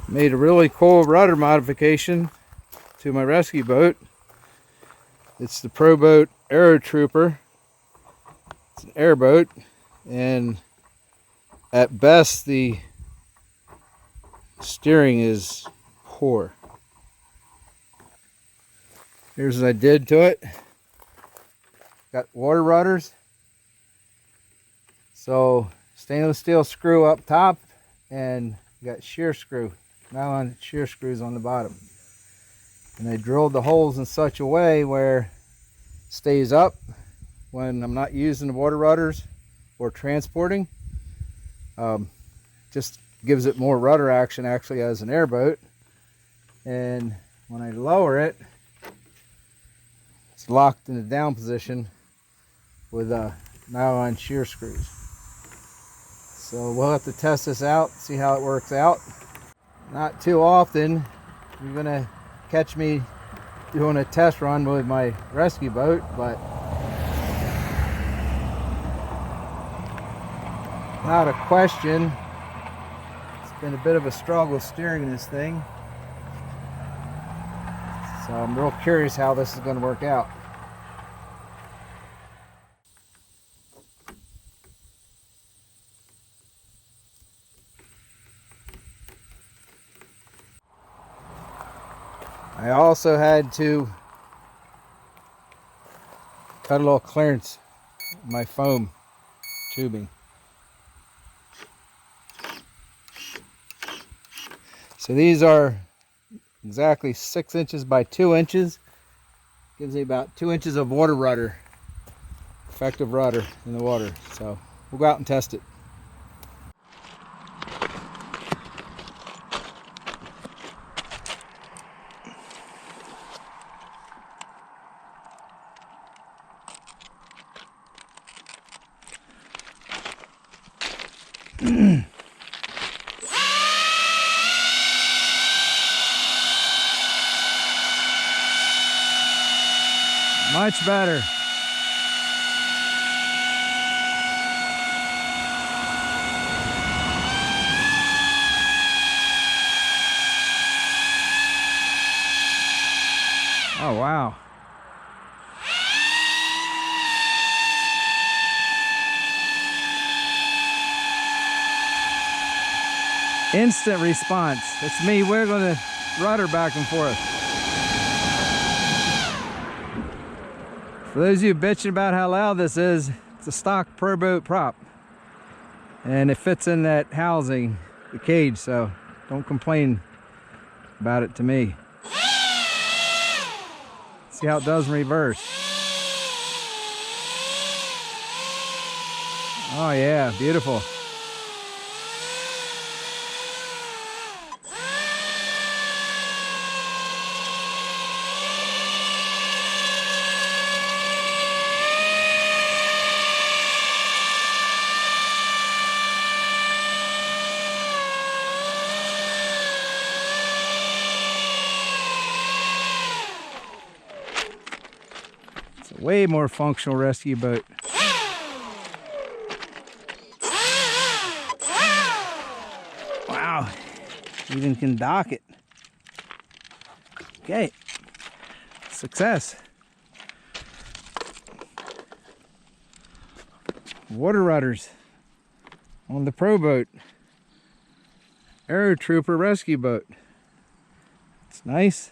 Made a really cool rudder modification to my rescue boat. It's the Pro Boat Aero Trooper. It's an airboat, and at best the steering is poor. Here's what I did to it. Got water rudders. So stainless steel screw up top, and got shear screw, nylon shear screws on the bottom. And I drilled the holes in such a way where it stays up when I'm not using the water rudders or transporting. Just gives it more rudder action actually as an airboat. And when I lower it, it's locked in the down position with nylon shear screws. So we'll have to test this out, see how it works out. Not too often you're gonna catch me doing a test run with my rescue boat, but not a question. It's been a bit of a struggle steering this thing. So I'm real curious how this is gonna work out. I also had to cut a little clearance in my foam tubing. So these are exactly 6 inches by 2 inches. Gives me about 2 inches of water rudder, effective rudder in the water. So we'll go out and test it. Much better. Oh, wow. Instant response. It's me wiggling the rudder back and forth. For those of you bitching about how loud this is, it's a stock Pro Boat prop. And it fits in that housing, the cage, so don't complain about it to me. See how it does in reverse. Oh yeah, beautiful. It's a way more functional rescue boat. Wow, even can dock it. Okay, success. Water rudders on the Pro Boat Aero Trooper rescue boat. It's nice.